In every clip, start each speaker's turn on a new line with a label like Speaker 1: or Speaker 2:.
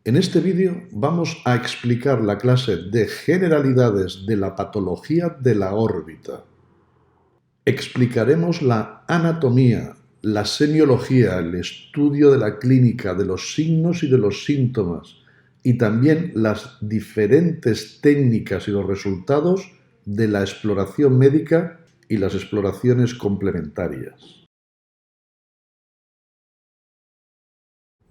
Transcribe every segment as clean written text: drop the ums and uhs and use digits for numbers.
Speaker 1: En este vídeo vamos a explicar la clase de generalidades de la patología de la órbita. Explicaremos la anatomía, la semiología, el estudio de la clínica, de los signos y de los síntomas, y también las diferentes técnicas y los resultados de la exploración médica y las exploraciones complementarias.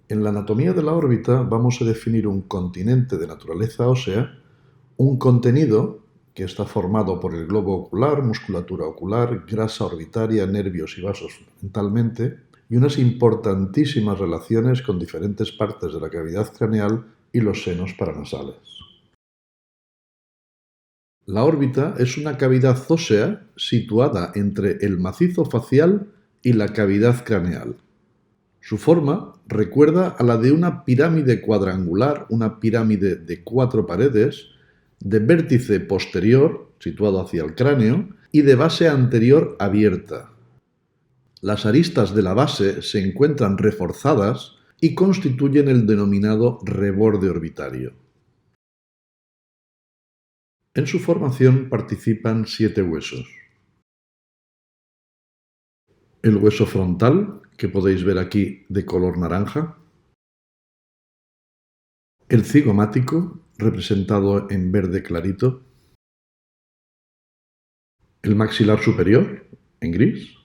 Speaker 1: En la anatomía de la órbita vamos a definir un continente de naturaleza ósea, un contenido que está formado por el globo ocular, musculatura ocular, grasa orbitaria, nervios y vasos fundamentalmente, y unas importantísimas relaciones con diferentes partes de la cavidad craneal y los senos paranasales. La órbita es una cavidad ósea situada entre el macizo facial y la cavidad craneal. Su forma recuerda a la de una pirámide cuadrangular, una pirámide de 4 paredes, de vértice posterior, situado hacia el cráneo, y de base anterior abierta. Las aristas de la base se encuentran reforzadas y constituyen el denominado reborde orbitario. En su formación participan 7 huesos. El hueso frontal, que podéis ver aquí de color naranja. El cigomático, representado en verde clarito. El maxilar superior, en gris.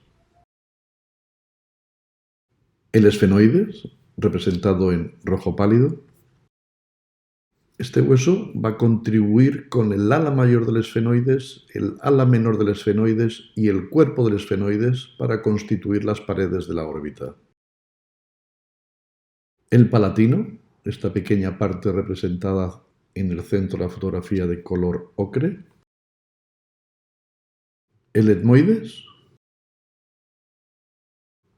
Speaker 1: El esfenoides, representado en rojo pálido. Este hueso va a contribuir con el ala mayor del esfenoides, el ala menor del esfenoides y el cuerpo del esfenoides para constituir las paredes de la órbita. El palatino, esta pequeña parte representada en el centro de la fotografía de color ocre. El etmoides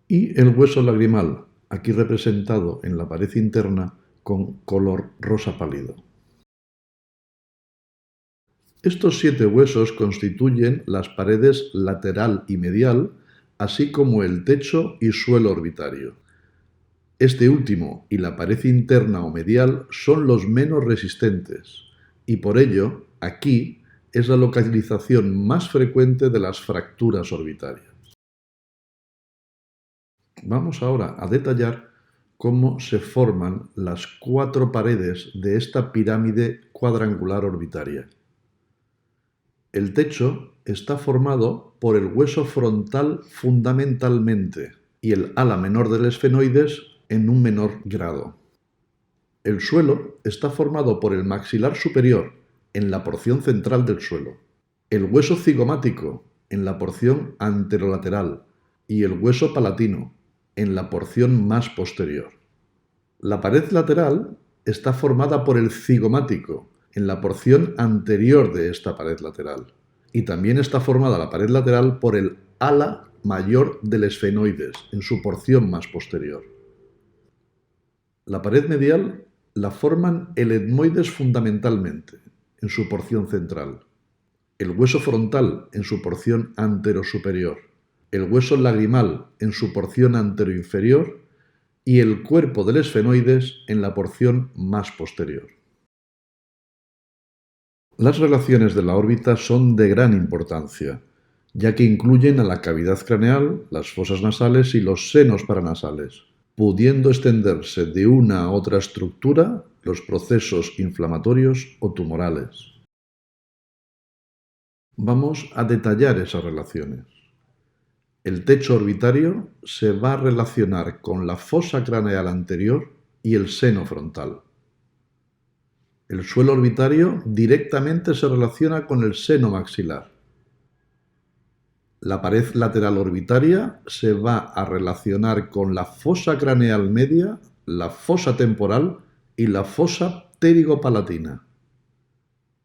Speaker 1: y el hueso lagrimal, aquí representado en la pared interna con color rosa pálido. Estos 7 huesos constituyen las paredes lateral y medial, así como el techo y suelo orbitario. Este último y la pared interna o medial son los menos resistentes, y por ello, aquí es la localización más frecuente de las fracturas orbitarias. Vamos ahora a detallar cómo se forman las 4 paredes de esta pirámide cuadrangular orbitaria. El techo está formado por el hueso frontal fundamentalmente y el ala menor del esfenoides en un menor grado. El suelo está formado por el maxilar superior en la porción central del suelo, el hueso cigomático en la porción anterolateral y el hueso palatino en la porción más posterior. La pared lateral está formada por el cigomático en la porción anterior de esta pared lateral, y también está formada la pared lateral por el ala mayor del esfenoides en su porción más posterior. La pared medial la forman el etmoides fundamentalmente en su porción central, el hueso frontal en su porción anterosuperior, el hueso lagrimal en su porción anteroinferior y el cuerpo del esfenoides en la porción más posterior. Las relaciones de la órbita son de gran importancia, ya que incluyen a la cavidad craneal, las fosas nasales y los senos paranasales, pudiendo extenderse de una a otra estructura los procesos inflamatorios o tumorales. Vamos a detallar esas relaciones. El techo orbitario se va a relacionar con la fosa craneal anterior y el seno frontal. El suelo orbitario directamente se relaciona con el seno maxilar. La pared lateral orbitaria se va a relacionar con la fosa craneal media, la fosa temporal y la fosa pterigopalatina.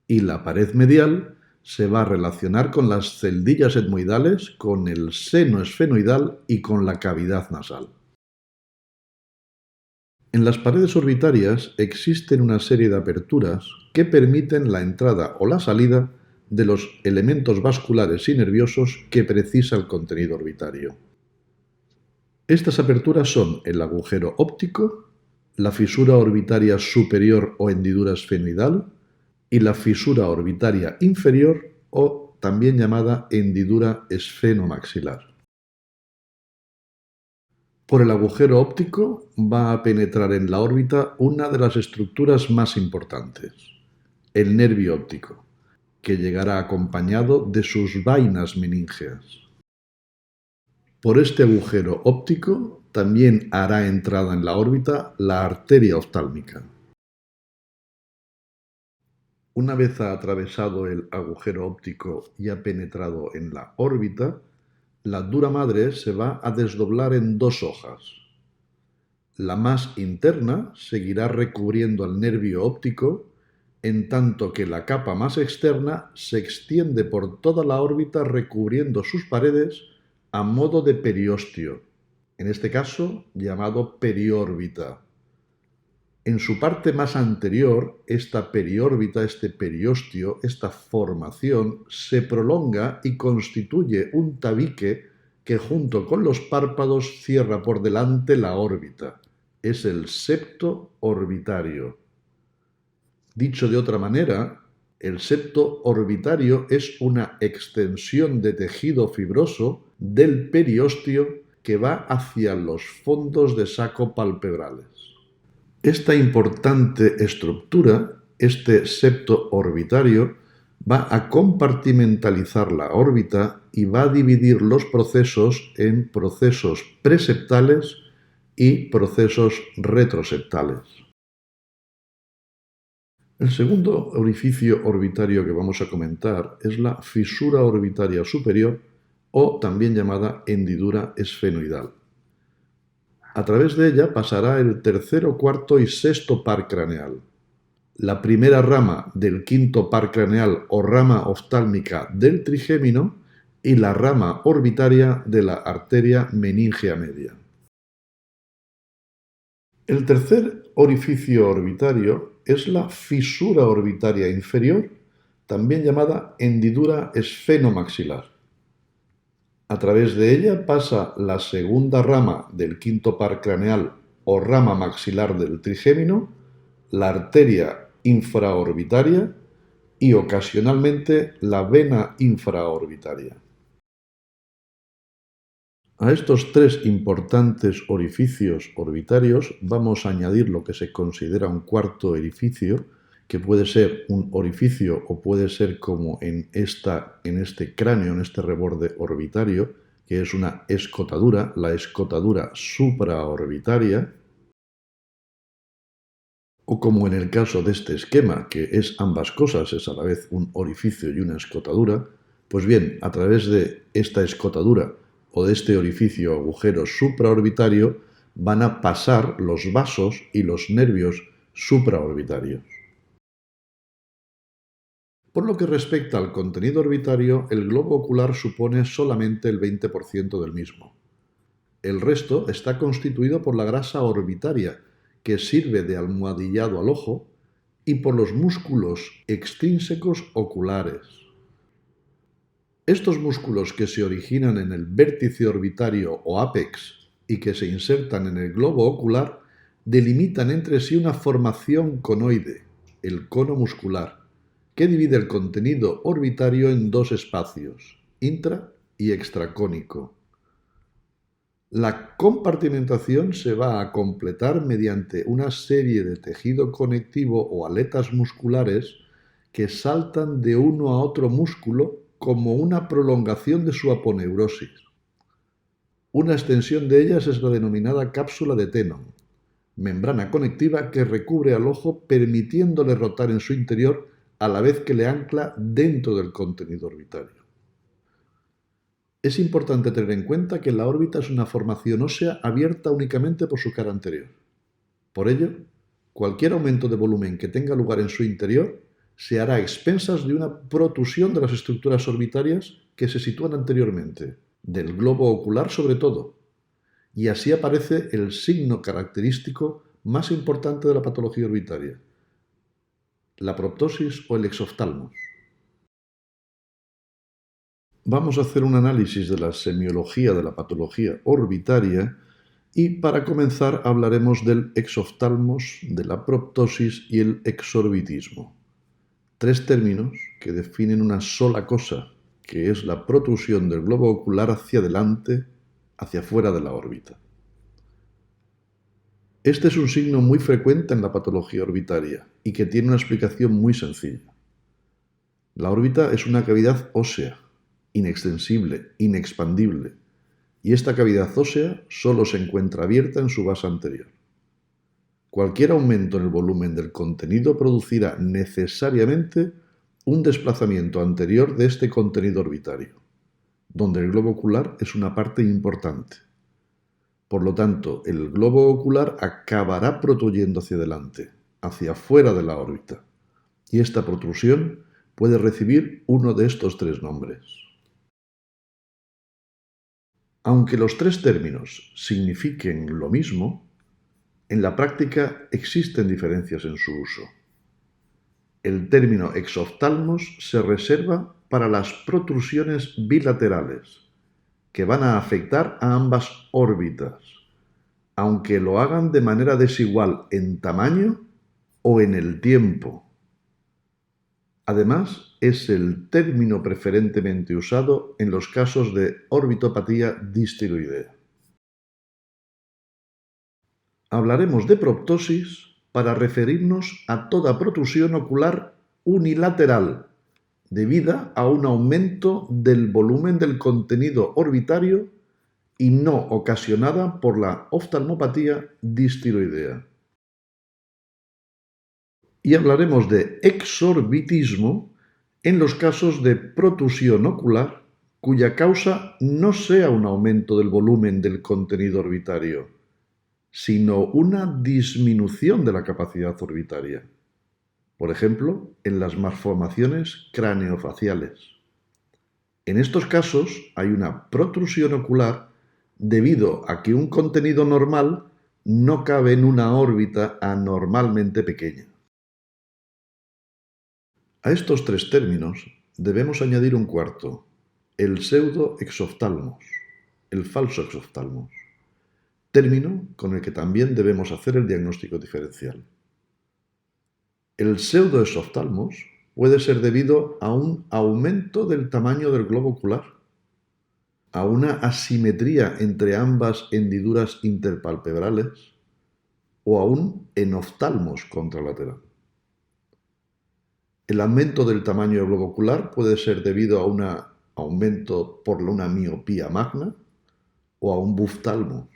Speaker 1: Y la pared medial se va a relacionar con las celdillas etmoidales, con el seno esfenoidal y con la cavidad nasal. En las paredes orbitarias existen una serie de aperturas que permiten la entrada o la salida de los elementos vasculares y nerviosos que precisa el contenido orbitario. Estas aperturas son el agujero óptico, la fisura orbitaria superior o hendidura esfenoidal y la fisura orbitaria inferior o también llamada hendidura esfenomaxilar. Por el agujero óptico va a penetrar en la órbita una de las estructuras más importantes, el nervio óptico, que llegará acompañado de sus vainas meníngeas. Por este agujero óptico también hará entrada en la órbita la arteria oftálmica. Una vez ha atravesado el agujero óptico y ha penetrado en la órbita, la dura madre se va a desdoblar en dos hojas. La más interna seguirá recubriendo al nervio óptico, en tanto que la capa más externa se extiende por toda la órbita recubriendo sus paredes a modo de periósteo, en este caso llamado periórbita. En su parte más anterior, esta periórbita, este periósteo, esta formación, se prolonga y constituye un tabique que junto con los párpados cierra por delante la órbita. Es el septo orbitario. Dicho de otra manera, el septo orbitario es una extensión de tejido fibroso del periósteo que va hacia los fondos de saco palpebrales. Esta importante estructura, este septo orbitario, va a compartimentalizar la órbita y va a dividir los procesos en procesos preseptales y procesos retroseptales. El segundo orificio orbitario que vamos a comentar es la fisura orbitaria superior o también llamada hendidura esfenoidal. A través de ella pasará el tercero, cuarto y sexto par craneal, la primera rama del quinto par craneal o rama oftálmica del trigémino y la rama orbitaria de la arteria meningea media. El tercer orificio orbitario es la fisura orbitaria inferior, también llamada hendidura esfenomaxilar. A través de ella pasa la segunda rama del quinto par craneal o rama maxilar del trigémino, la arteria infraorbitaria y ocasionalmente la vena infraorbitaria. A estos tres importantes orificios orbitarios vamos a añadir lo que se considera un cuarto orificio, que puede ser un orificio o puede ser como en este cráneo, en este reborde orbitario, que es una escotadura, la escotadura supraorbitaria, o como en el caso de este esquema, que es ambas cosas, es a la vez un orificio y una escotadura, pues bien, a través de esta escotadura o de este orificio agujero supraorbitario van a pasar los vasos y los nervios supraorbitarios. Por lo que respecta al contenido orbitario, el globo ocular supone solamente el 20% del mismo. El resto está constituido por la grasa orbitaria, que sirve de almohadillado al ojo, y por los músculos extrínsecos oculares. Estos músculos que se originan en el vértice orbitario o ápex y que se insertan en el globo ocular delimitan entre sí una formación conoide, el cono muscular, que divide el contenido orbitario en dos espacios, intra y extracónico. La compartimentación se va a completar mediante una serie de tejido conectivo o aletas musculares que saltan de uno a otro músculo como una prolongación de su aponeurosis. Una extensión de ellas es la denominada cápsula de Tenon, membrana conectiva que recubre al ojo permitiéndole rotar en su interior a la vez que le ancla dentro del contenido orbitario. Es importante tener en cuenta que la órbita es una formación ósea abierta únicamente por su cara anterior. Por ello, cualquier aumento de volumen que tenga lugar en su interior se hará a expensas de una protusión de las estructuras orbitarias que se sitúan anteriormente, del globo ocular sobre todo, y así aparece el signo característico más importante de la patología orbitaria, la proptosis o el exoftalmos. Vamos a hacer un análisis de la semiología de la patología orbitaria Y para comenzar hablaremos del exoftalmos, de la proptosis y el exorbitismo. Tres términos que definen una sola cosa, que es la protrusión del globo ocular hacia adelante, hacia fuera de la órbita. Este es un signo muy frecuente en la patología orbitaria y que tiene una explicación muy sencilla. La órbita es una cavidad ósea, inextensible, inexpandible, y esta cavidad ósea solo se encuentra abierta en su base anterior. Cualquier aumento en el volumen del contenido producirá necesariamente un desplazamiento anterior de este contenido orbitario, donde el globo ocular es una parte importante. Por lo tanto, el globo ocular acabará protruyendo hacia adelante, hacia fuera de la órbita, y esta protrusión puede recibir uno de estos tres nombres. Aunque los tres términos signifiquen lo mismo, en la práctica existen diferencias en su uso. El término exoftalmos se reserva para las protrusiones bilaterales, que van a afectar a ambas órbitas, aunque lo hagan de manera desigual en tamaño o en el tiempo. Además, es el término preferentemente usado en los casos de orbitopatía distiloidea. Hablaremos de proptosis para referirnos a toda protrusión ocular unilateral debida a un aumento del volumen del contenido orbitario y no ocasionada por la oftalmopatía distiloidea. Y hablaremos de exorbitismo en los casos de protrusión ocular cuya causa no sea un aumento del volumen del contenido orbitario, sino una disminución de la capacidad orbitaria. Por ejemplo, en las malformaciones craneofaciales. En estos casos hay una protrusión ocular debido a que un contenido normal no cabe en una órbita anormalmente pequeña. A estos tres términos debemos añadir un cuarto, el pseudoexoftalmos, el falso exoftalmos, término con el que también debemos hacer el diagnóstico diferencial. El pseudoexoftalmos puede ser debido a un aumento del tamaño del globo ocular, a una asimetría entre ambas hendiduras interpalpebrales o a un enoftalmos contralateral. El aumento del tamaño del globo ocular puede ser debido a un aumento por una miopía magna o a un buftalmos.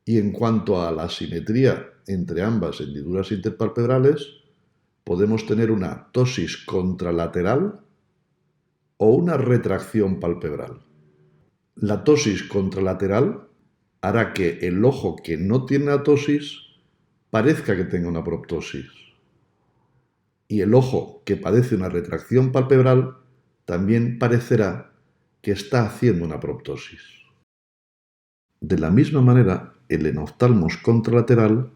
Speaker 1: Y en cuanto a la asimetría entre ambas hendiduras interpalpebrales, podemos tener una ptosis contralateral o una retracción palpebral. La ptosis contralateral hará que el ojo que no tiene la ptosis parezca que tenga una proptosis. Y el ojo que padece una retracción palpebral también parecerá que está haciendo una proptosis. De la misma manera, el enoftalmos contralateral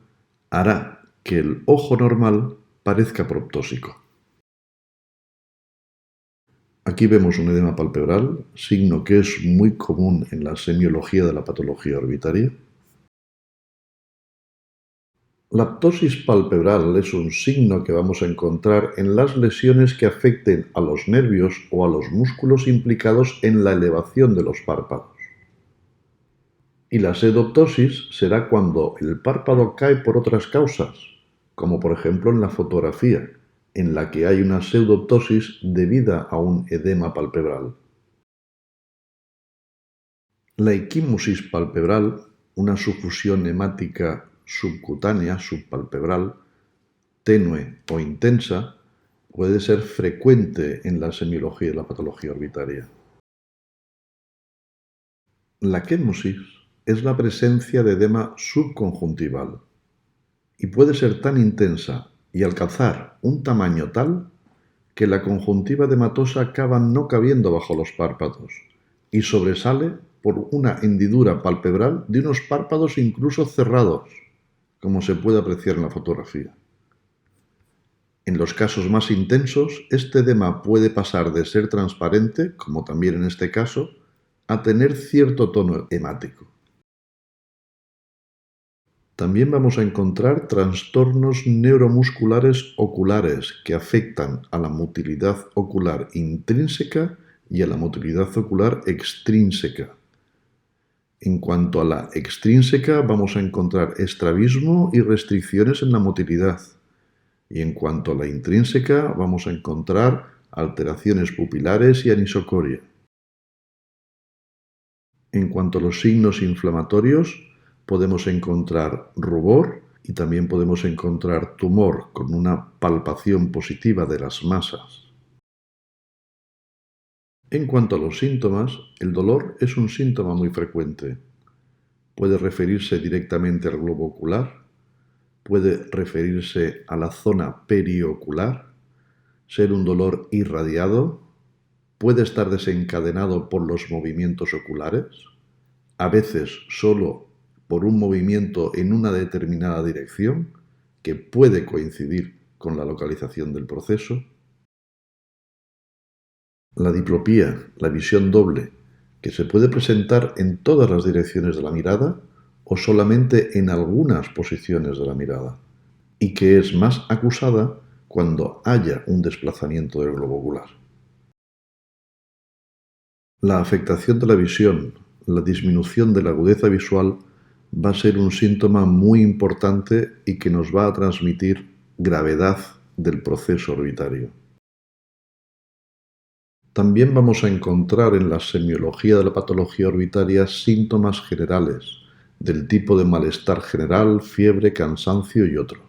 Speaker 1: hará que el ojo normal parezca proptósico. Aquí vemos un edema palpebral, signo que es muy común en la semiología de la patología orbitaria. La ptosis palpebral es un signo que vamos a encontrar en las lesiones que afecten a los nervios o a los músculos implicados en la elevación de los párpados. Y la pseudoptosis será cuando el párpado cae por otras causas, como por ejemplo en la fotografía, en la que hay una pseudoptosis debida a un edema palpebral. La equimosis palpebral, una sufusión hemática subcutánea, subpalpebral, tenue o intensa, puede ser frecuente en la semiología de la patología orbitaria. La quemosis es la presencia de edema subconjuntival y puede ser tan intensa y alcanzar un tamaño tal que la conjuntiva edematosa acaba no cabiendo bajo los párpados y sobresale por una hendidura palpebral de unos párpados incluso cerrados, como se puede apreciar en la fotografía. En los casos más intensos, este edema puede pasar de ser transparente, como también en este caso, a tener cierto tono hemático. También vamos a encontrar trastornos neuromusculares oculares que afectan a la motilidad ocular intrínseca y a la motilidad ocular extrínseca. En cuanto a la extrínseca, vamos a encontrar estrabismo y restricciones en la motilidad. Y en cuanto a la intrínseca, vamos a encontrar alteraciones pupilares y anisocoria. En cuanto a los signos inflamatorios, podemos encontrar rubor y también podemos encontrar tumor con una palpación positiva de las masas. En cuanto a los síntomas, el dolor es un síntoma muy frecuente. Puede referirse directamente al globo ocular, puede referirse a la zona periocular, ser un dolor irradiado, puede estar desencadenado por los movimientos oculares, a veces solo por un movimiento en una determinada dirección, que puede coincidir con la localización del proceso. La diplopía, la visión doble, que se puede presentar en todas las direcciones de la mirada o solamente en algunas posiciones de la mirada, y que es más acusada cuando haya un desplazamiento del globo ocular. La afectación de la visión, la disminución de la agudeza visual, va a ser un síntoma muy importante y que nos va a transmitir gravedad del proceso orbitario. También vamos a encontrar en la semiología de la patología orbitaria síntomas generales, del tipo de malestar general, fiebre, cansancio y otros.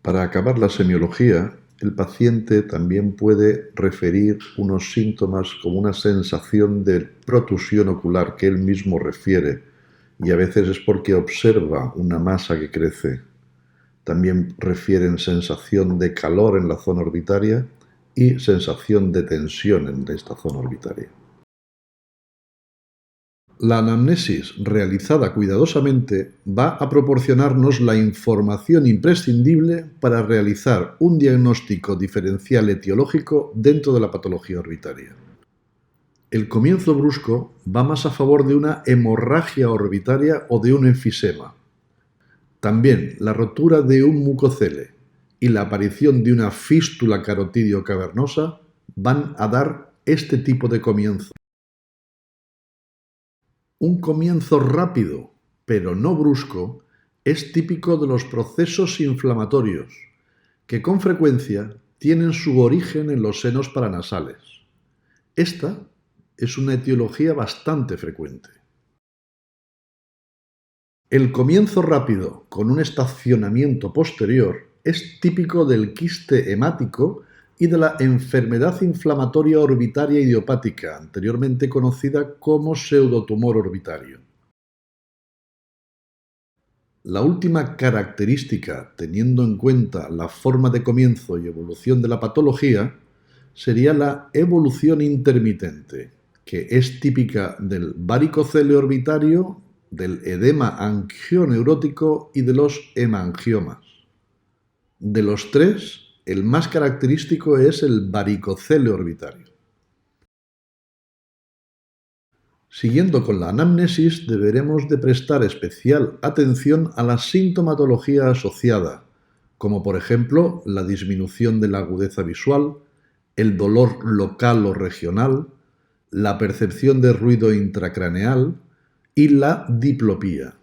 Speaker 1: Para acabar la semiología, el paciente también puede referir unos síntomas como una sensación de protusión ocular que él mismo refiere, y a veces es porque observa una masa que crece. También refieren sensación de calor en la zona orbitaria y sensación de tensión en esta zona orbitaria. La anamnesis realizada cuidadosamente va a proporcionarnos la información imprescindible para realizar un diagnóstico diferencial etiológico dentro de la patología orbitaria. El comienzo brusco va más a favor de una hemorragia orbitaria o de un enfisema. También la rotura de un mucocele y la aparición de una fístula carotidio cavernosa van a dar este tipo de comienzo. Un comienzo rápido, pero no brusco, es típico de los procesos inflamatorios, que con frecuencia tienen su origen en los senos paranasales. Esta es una etiología bastante frecuente. El comienzo rápido con un estacionamiento posterior es típico del quiste hemático y de la enfermedad inflamatoria orbitaria idiopática, anteriormente conocida como pseudotumor orbitario. La última característica, teniendo en cuenta la forma de comienzo y evolución de la patología, sería la evolución intermitente, que es típica del varicocele orbitario, del edema angioneurótico y de los hemangiomas. De los tres, el más característico es el varicocele orbitario. Siguiendo con la anamnesis, deberemos de prestar especial atención a la sintomatología asociada, como por ejemplo la disminución de la agudeza visual, el dolor local o regional, la percepción de ruido intracraneal y la diplopía.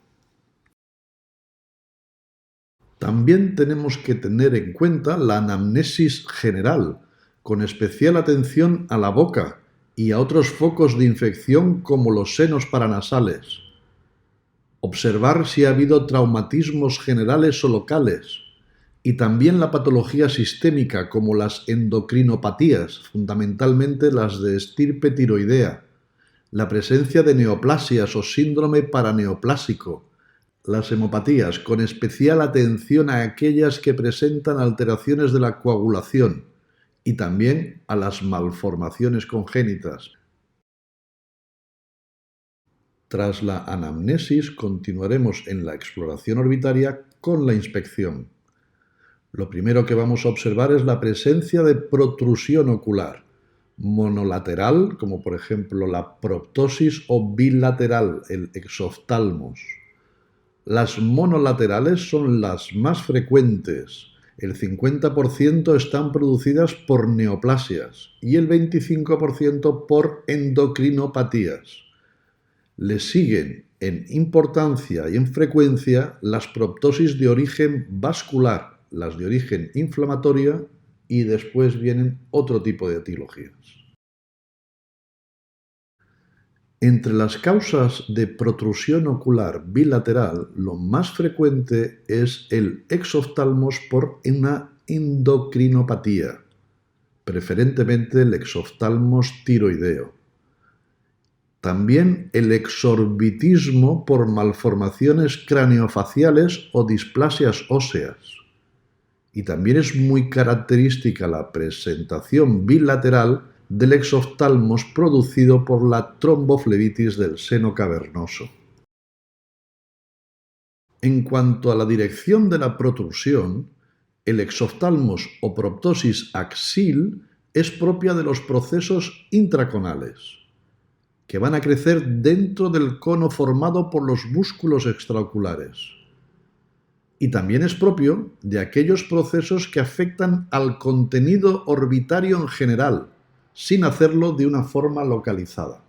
Speaker 1: También tenemos que tener en cuenta la anamnesis general, con especial atención a la boca y a otros focos de infección como los senos paranasales. Observar si ha habido traumatismos generales o locales, y también la patología sistémica como las endocrinopatías, fundamentalmente las de estirpe tiroidea, la presencia de neoplasias o síndrome paraneoplásico, las hemopatías, con especial atención a aquellas que presentan alteraciones de la coagulación y también a las malformaciones congénitas. Tras la anamnesis continuaremos en la exploración orbitaria con la inspección. Lo primero que vamos a observar es la presencia de protrusión ocular, monolateral, como por ejemplo la proptosis, o bilateral, el exoftalmos. Las monolaterales son las más frecuentes. El 50% están producidas por neoplasias y el 25% por endocrinopatías. Le siguen en importancia y en frecuencia las proptosis de origen vascular, las de origen inflamatoria y después vienen otro tipo de etiologías. Entre las causas de protrusión ocular bilateral, lo más frecuente es el exoftalmos por una endocrinopatía, preferentemente el exoftalmos tiroideo. También el exorbitismo por malformaciones craneofaciales o displasias óseas. Y también es muy característica la presentación bilateral del exoftalmos producido por la tromboflebitis del seno cavernoso. En cuanto a la dirección de la protrusión, el exoftalmos o proptosis axil es propia de los procesos intraconales, que van a crecer dentro del cono formado por los músculos extraoculares. Y también es propio de aquellos procesos que afectan al contenido orbitario en general, sin hacerlo de una forma localizada.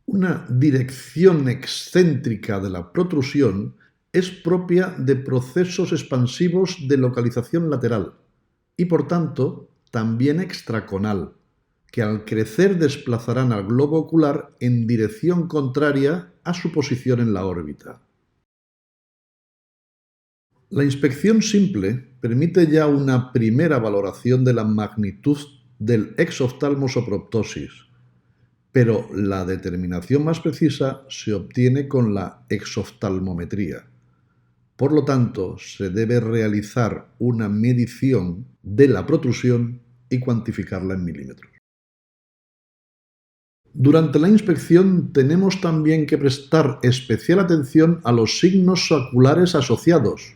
Speaker 1: Una dirección excéntrica de la protrusión es propia de procesos expansivos de localización lateral y, por tanto, también extraconal, que al crecer desplazarán al globo ocular en dirección contraria a su posición en la órbita. La inspección simple permite ya una primera valoración de la magnitud del exoftalmos o proptosis, pero la determinación más precisa se obtiene con la exoftalmometría. Por lo tanto, se debe realizar una medición de la protrusión y cuantificarla en milímetros. Durante la inspección tenemos también que prestar especial atención a los signos oculares asociados,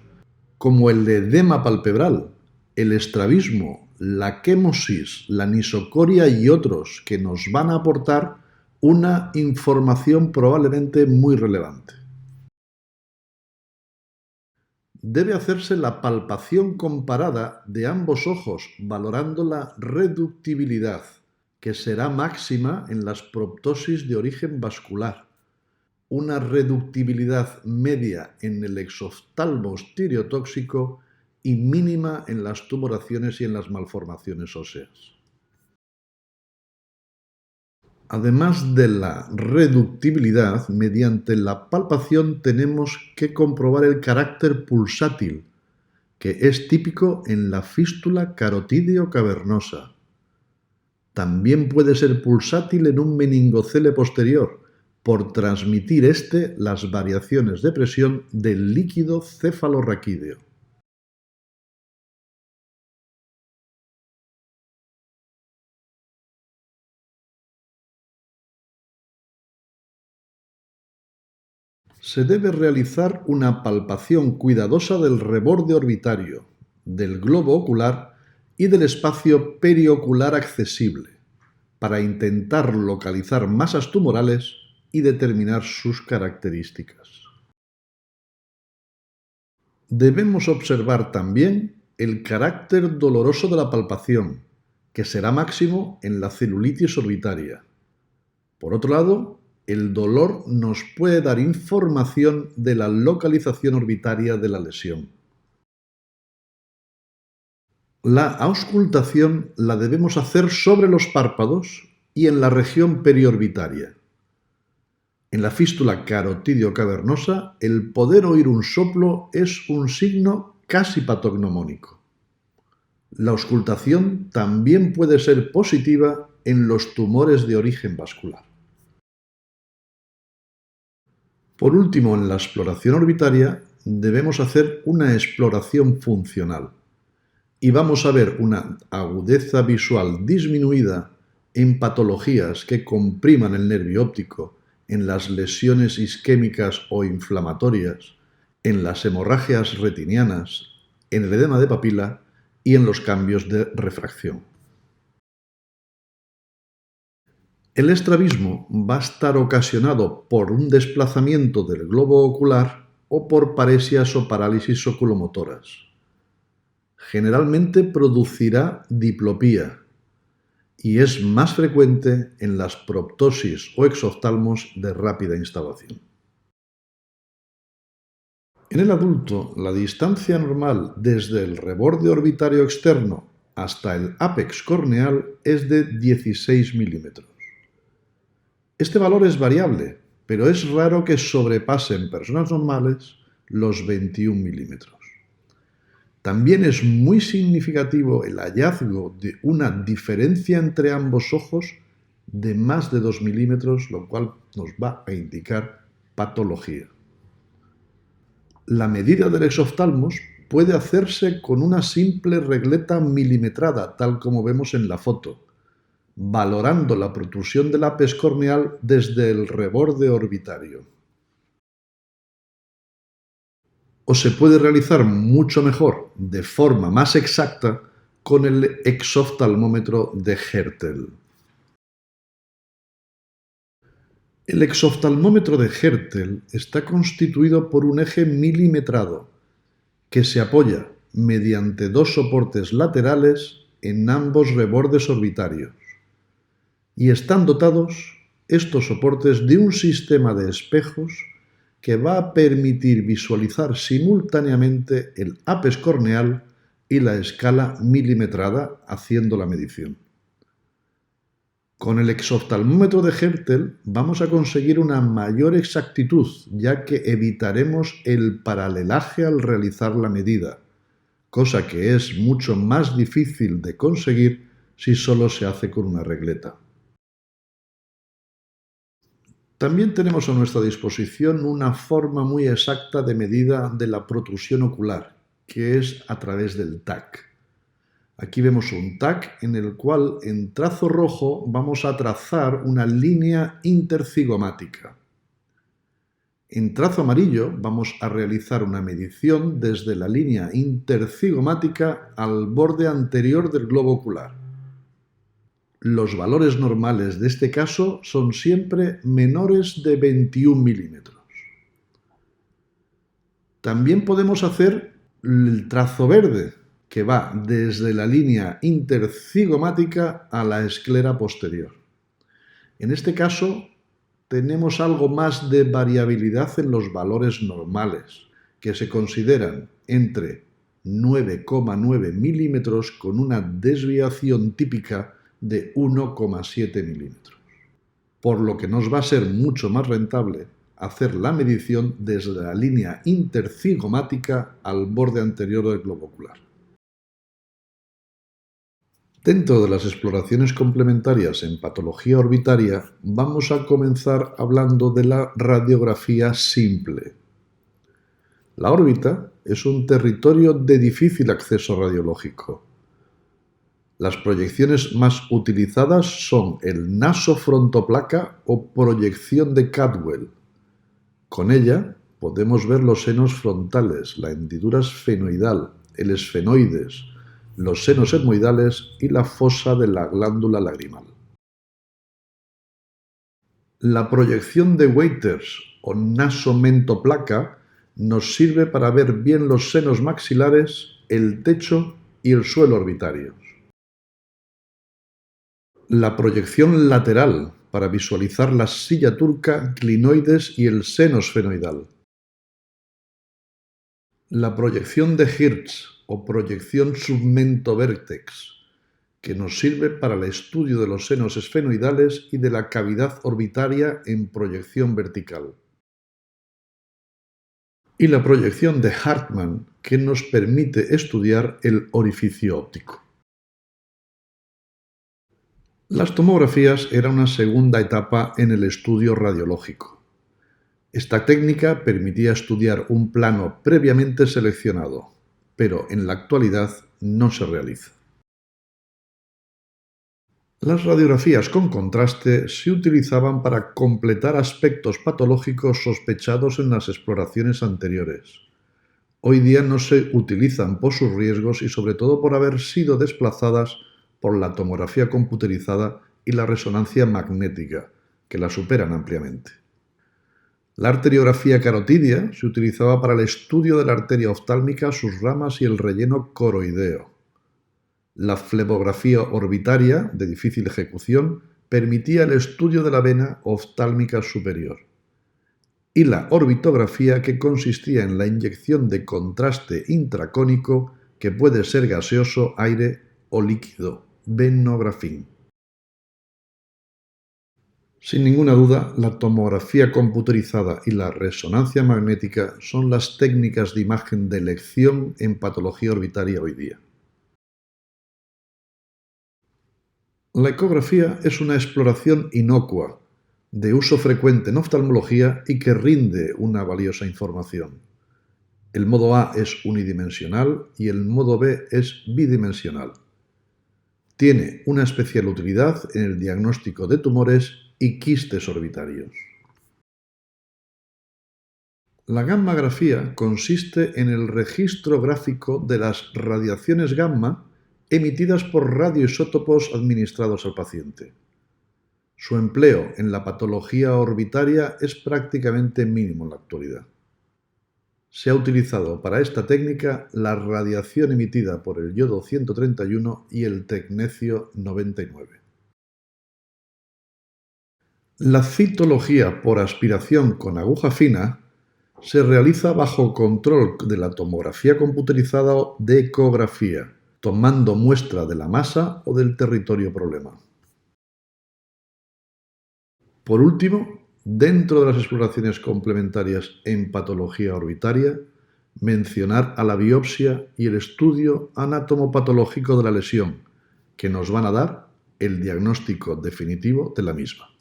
Speaker 1: como el edema palpebral, el estrabismo, la quemosis, la nisocoria y otros que nos van a aportar una información probablemente muy relevante. Debe hacerse la palpación comparada de ambos ojos, valorando la reductibilidad, que será máxima en las proptosis de origen vascular, una reductibilidad media en el exoftalmos tireotóxico y mínima en las tumoraciones y en las malformaciones óseas. Además de la reductibilidad, mediante la palpación tenemos que comprobar el carácter pulsátil, que es típico en la fístula carotídeo cavernosa. También puede ser pulsátil en un meningocele posterior, por transmitir las variaciones de presión del líquido cefalorraquídeo. Se debe realizar una palpación cuidadosa del reborde orbitario, del globo ocular y del espacio periocular accesible, para intentar localizar masas tumorales y determinar sus características. Debemos observar también el carácter doloroso de la palpación, que será máximo en la celulitis orbitaria. Por otro lado, el dolor nos puede dar información de la localización orbitaria de la lesión. La auscultación la debemos hacer sobre los párpados y en la región periorbitaria. En la fístula carotídeo cavernosa, el poder oír un soplo es un signo casi patognomónico. La auscultación también puede ser positiva en los tumores de origen vascular. Por último, en la exploración orbitaria debemos hacer una exploración funcional y vamos a ver una agudeza visual disminuida en patologías que compriman el nervio óptico, en las lesiones isquémicas o inflamatorias, en las hemorragias retinianas, en el edema de papila y en los cambios de refracción. El estrabismo va a estar ocasionado por un desplazamiento del globo ocular o por paresias o parálisis oculomotoras. Generalmente producirá diplopía y es más frecuente en las proptosis o exoftalmos de rápida instalación. En el adulto, la distancia normal desde el reborde orbitario externo hasta el ápex corneal es de 16 milímetros. Este valor es variable, pero es raro que sobrepase en personas normales los 21 milímetros. También es muy significativo el hallazgo de una diferencia entre ambos ojos de más de 2 milímetros, lo cual nos va a indicar patología. La medida del exoftalmos puede hacerse con una simple regleta milimetrada, tal como vemos en la foto, valorando la protrusión del ápex corneal desde el reborde orbitario. O se puede realizar mucho mejor, de forma más exacta, con el exoftalmómetro de Hertel. El exoftalmómetro de Hertel está constituido por un eje milimetrado que se apoya mediante dos soportes laterales en ambos rebordes orbitarios y están dotados estos soportes de un sistema de espejos que va a permitir visualizar simultáneamente el ápex corneal y la escala milimetrada haciendo la medición. Con el exoftalmómetro de Hertel vamos a conseguir una mayor exactitud, ya que evitaremos el paralelaje al realizar la medida, cosa que es mucho más difícil de conseguir si solo se hace con una regleta. También tenemos a nuestra disposición una forma muy exacta de medida de la protrusión ocular, que es a través del TAC. Aquí vemos un TAC en el cual en trazo rojo vamos a trazar una línea intercigomática. En trazo amarillo vamos a realizar una medición desde la línea intercigomática al borde anterior del globo ocular. Los valores normales de este caso son siempre menores de 21 milímetros. También podemos hacer el trazo verde, que va desde la línea intercigomática a la esclera posterior. En este caso, tenemos algo más de variabilidad en los valores normales, que se consideran entre 9,9 milímetros con una desviación típica de 1,7 milímetros. Por lo que nos va a ser mucho más rentable hacer la medición desde la línea intercigomática al borde anterior del globo ocular. Dentro de las exploraciones complementarias en patología orbitaria, vamos a comenzar hablando de la radiografía simple. La órbita es un territorio de difícil acceso radiológico. Las proyecciones más utilizadas son el nasofrontoplaca o proyección de Cadwell. Con ella podemos ver los senos frontales, la hendidura esfenoidal, el esfenoides, los senos etmoidales y la fosa de la glándula lagrimal. La proyección de Waiters o nasomentoplaca nos sirve para ver bien los senos maxilares, el techo y el suelo orbitarios. La proyección lateral para visualizar la silla turca, clinoides y el seno esfenoidal. La proyección de Hirsch o proyección submento-vértex, que nos sirve para el estudio de los senos esfenoidales y de la cavidad orbitaria en proyección vertical. Y la proyección de Hartmann, que nos permite estudiar el orificio óptico. Las tomografías eran una segunda etapa en el estudio radiológico. Esta técnica permitía estudiar un plano previamente seleccionado, pero en la actualidad no se realiza. Las radiografías con contraste se utilizaban para completar aspectos patológicos sospechados en las exploraciones anteriores. Hoy día no se utilizan por sus riesgos y sobre todo por haber sido desplazadas por la tomografía computerizada y la resonancia magnética, que la superan ampliamente. La arteriografía carotidia se utilizaba para el estudio de la arteria oftálmica, sus ramas y el relleno coroideo. La flebografía orbitaria, de difícil ejecución, permitía el estudio de la vena oftálmica superior. Y la orbitografía, que consistía en la inyección de contraste intracónico, que puede ser gaseoso, aire o líquido, venografín. Sin ninguna duda, la tomografía computerizada y la resonancia magnética son las técnicas de imagen de elección en patología orbitaria hoy día. La ecografía es una exploración inocua, de uso frecuente en oftalmología y que rinde una valiosa información. El modo A es unidimensional y el modo B es bidimensional. Tiene una especial utilidad en el diagnóstico de tumores y quistes orbitarios. La gammagrafía consiste en el registro gráfico de las radiaciones gamma emitidas por radioisótopos administrados al paciente. Su empleo en la patología orbitaria es prácticamente mínimo en la actualidad. Se ha utilizado para esta técnica la radiación emitida por el yodo 131 y el tecnecio 99. La citología por aspiración con aguja fina se realiza bajo control de la tomografía computerizada o de ecografía, tomando muestra de la masa o del territorio problema. Por último, dentro de las exploraciones complementarias en patología orbitaria, mencionar a la biopsia y el estudio anatomopatológico de la lesión, que nos van a dar el diagnóstico definitivo de la misma.